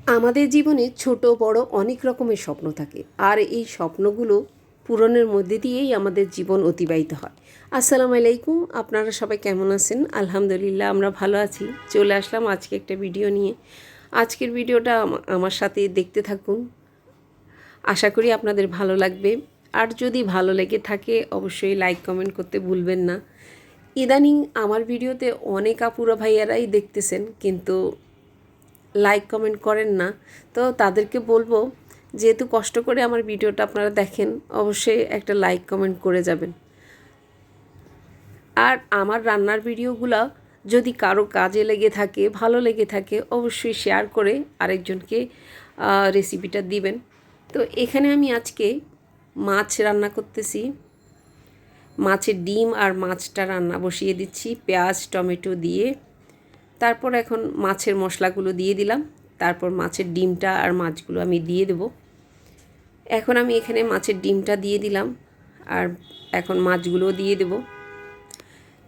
আমাদের জীবনে ছোট বড় অনেক রকমের স্বপ্ন থাকে, আর এই স্বপ্নগুলো পূরণের মধ্যে দিয়েই আমাদের জীবন অতিবাহিত হয়। আসসালামু আলাইকুম, আপনারা সবাই কেমন আছেন? আলহামদুলিল্লাহ, আমরা ভালো আছি। চলে আসলাম আজকে একটা ভিডিও নিয়ে। আজকের ভিডিওটা আমার সাথে দেখতে থাকুন, আশা করি আপনাদের ভালো লাগবে। আর যদি ভালো লেগে থাকে অবশ্যই লাইক কমেন্ট করতে ভুলবেন না। ইদানিং আমার ভিডিওতে অনেক আপুরা ভাইয়ারাই দেখতেছেন, কিন্তু লাইক কমেন্ট করেন না। তো তাদেরকে বলবো, যেহেতু কষ্ট করে আমার ভিডিওটা আপনারা দেখেন, অবশ্যই একটা লাইক কমেন্ট করে যাবেন। আর আমার রান্নার ভিডিওগুলো যদি কারো কাজে লেগে থাকে, ভালো লেগে থাকে, অবশ্যই শেয়ার করে আরেকজনকে রেসিপিটা দিবেন। তো এখানে আমি আজকে মাছ রান্না করতেছি। মাছের ডিম আর মাছটা রান্না বসিয়ে দিচ্ছি পেঁয়াজ টমেটো দিয়ে। তারপর এখন মাছের মশলাগুলো দিয়ে দিলাম, তারপর মাছের ডিমটা আর মাছগুলো আমি দিয়ে দেব। এখন আমি এখানে মাছের ডিমটা দিয়ে দিলাম, আর এখন মাছগুলোও দিয়ে দেব।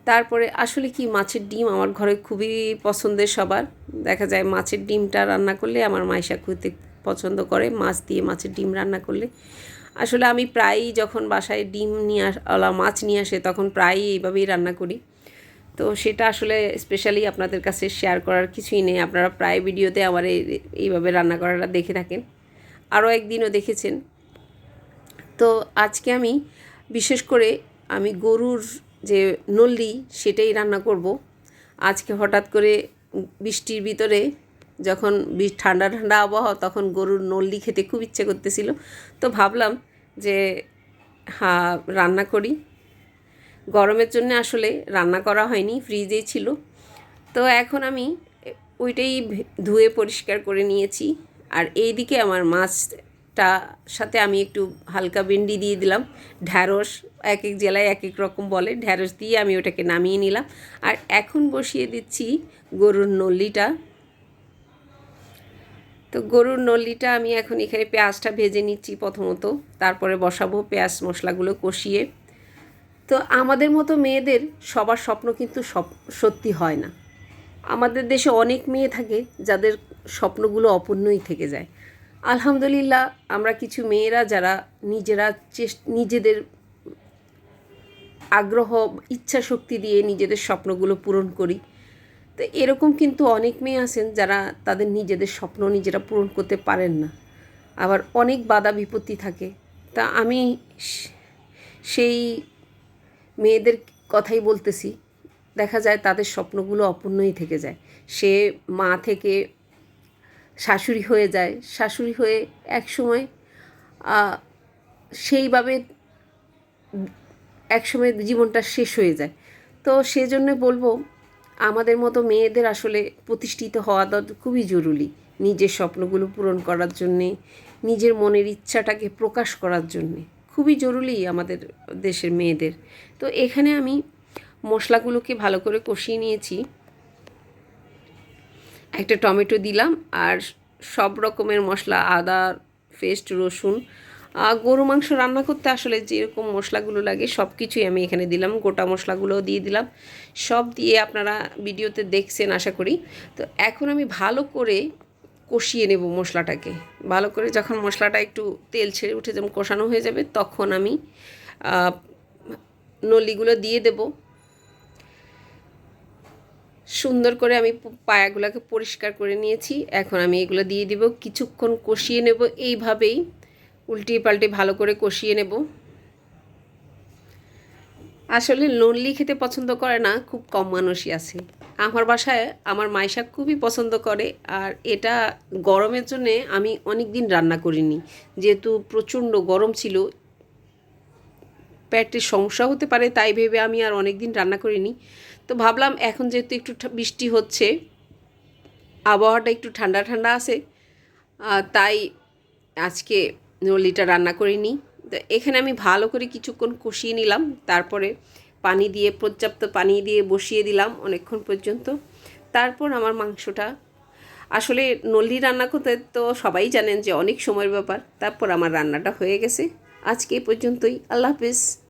তারপরে আসলে কি, মাছের ডিম আমার ঘরে খুবই পছন্দের সবার। দেখা যায় মাছের ডিমটা রান্না করলে আমার মাইশা খেতে পছন্দ করে, মাছ দিয়ে মাছের ডিম রান্না করলে। আসলে আমি প্রায়ই যখন বাসায় ডিম নিয়ে মাছ নিয়ে আসে, তখন প্রায়ই এইভাবেই রান্না করি। তো সেটা আসলে স্পেশালি আপনাদের কাছে শেয়ার করার কিছুই নেই। আপনারা প্রায় ভিডিওতে আমার এইভাবে রান্না করাটা দেখে থাকেন, আরও একদিনও দেখেছেন। তো আজকে আমি বিশেষ করে গরুর যে নল্লি সেটাই রান্না করব। আজকে হঠাৎ করে বৃষ্টির ভিতরে যখন ঠান্ডা ঠান্ডা আবহাওয়া, তখন গরুর নল্লি খেতে খুব ইচ্ছে করতেছিল। তো ভাবলাম যে হ্যাঁ, রান্না করি। গরমের জন্য আসলে রান্না করা হয়নি, ফ্রিজেই ছিল। তো এখন আমি ওইটাই ধুয়ে পরিষ্কার করে নিয়েছি। আর এইদিকে আমার মাছটা সাথে আমি একটু হালকা ভেন্ডি দিয়ে দিলাম, ঢ্যাঁড়স, এক এক জেলায় এক এক রকম বলে, ঢ্যাঁড়স দিয়ে আমি ওটাকে নামিয়ে নিলাম। আর এখন বসিয়ে দিচ্ছি গরুর নল্লিটা। তো গরুর নল্লিটা আমি এখন এখানে পেঁয়াজটা ভেজে নিচ্ছি প্রথমত, তারপরে বসাবো পেঁয়াজ মশলাগুলো কষিয়ে। তো আমাদের মতো মেয়েদের সবার স্বপ্ন কিন্তু সত্যি হয় না। আমাদের দেশে অনেক মেয়ে থাকে যাদের স্বপ্নগুলো অপূর্ণই থেকে যায়। আলহামদুলিল্লাহ, আমরা কিছু মেয়েরা যারা নিজেরা নিজেদের আগ্রহ ইচ্ছা শক্তি দিয়ে নিজেদের স্বপ্নগুলো পূরণ করি। তো এরকম কিন্তু অনেক মেয়ে আছেন যারা তাদের নিজেদের স্বপ্ন নিজেরা পূরণ করতে পারেন না। আবার অনেক বাধা বিপত্তি থাকে। তা আমি সেই মেয়েদের কথাই বলতেছি। দেখা যায় তাদের স্বপ্নগুলো অপূর্ণই থেকে যায়। সে মা থেকে শাশুড়ি হয়ে যায়, শাশুড়ি হয়ে একসময় সেইভাবে একসময় জীবনটা শেষ হয়ে যায়। তো সেজন্য বলবো, আমাদের মতো মেয়েদের আসলে প্রতিষ্ঠিত হওয়া খুবই জরুরি। নিজের স্বপ্নগুলো পূরণ করার জন্যে, নিজের মনের ইচ্ছাটাকে প্রকাশ করার জন্যে খুবই জরুরি আমাদের দেশের মেয়েদের। তো এখানে আমি মশলাগুলোকে ভালো করে কষিয়ে নিয়েছি। একটা টমেটো দিলাম, আর সব রকমের মশলা, আদা পেস্ট, রসুন। গরু মাংস রান্না করতে আসলে যেরকম মশলাগুলো লাগে সব কিছুই আমি এখানে দিলাম, গোটা মশলাগুলোও দিয়ে দিলাম। সব দিয়ে আপনারা ভিডিওতে দেখছেন আশা করি। তো এখন আমি ভালো করে কষিয়ে নেব মশলাটাকে। ভালো করে যখন মশলাটা একটু তেল ছেড়ে উঠে যেমন কষানো হয়ে যাবে, তখন আমি নলিগুলো দিয়ে দেব। সুন্দর করে আমি পায়াগুলোকে পরিষ্কার করে নিয়েছি। এখন আমি এগুলো দিয়ে দিব, কিছুক্ষণ কষিয়ে নেব। এইভাবেই উল্টিয়ে পাল্টে ভালো করে কষিয়ে নেব। আসলে নল্লি খেতে পছন্দ করে না খুব কম মানুষই আছে। আমার বাসায় আমার মাইশা খুবই পছন্দ করে। আর এটা গরমের জন্যে আমি অনেক দিন রান্না করিনি, যেহেতু প্রচণ্ড গরম ছিল, পেটের সমস্যা হতে পারে, তাই ভেবে আমি আর অনেক দিন রান্না করিনি। তো ভাবলাম এখন যেহেতু একটু বৃষ্টি হচ্ছে, আবহাওয়াটা একটু ঠান্ডা ঠান্ডা আছে, তাই আজকে নলিটা রান্না করে নিই। তো এখানে আমি ভালো করে কিছুক্ষণ কষিয়ে নিলাম, তারপরে পানি দিয়ে, পর্যাপ্ত পানি দিয়ে বসিয়ে দিলাম অনেকক্ষণ পর্যন্ত। তারপর আমার মাংসটা, আসলে নলি রান্না করতে তো সবাই জানেন যে অনেক সময়ের ব্যাপার। তারপর আমার রান্নাটা হয়ে গেছে। আজকে এই পর্যন্তই। আল্লাহ হাফেজ।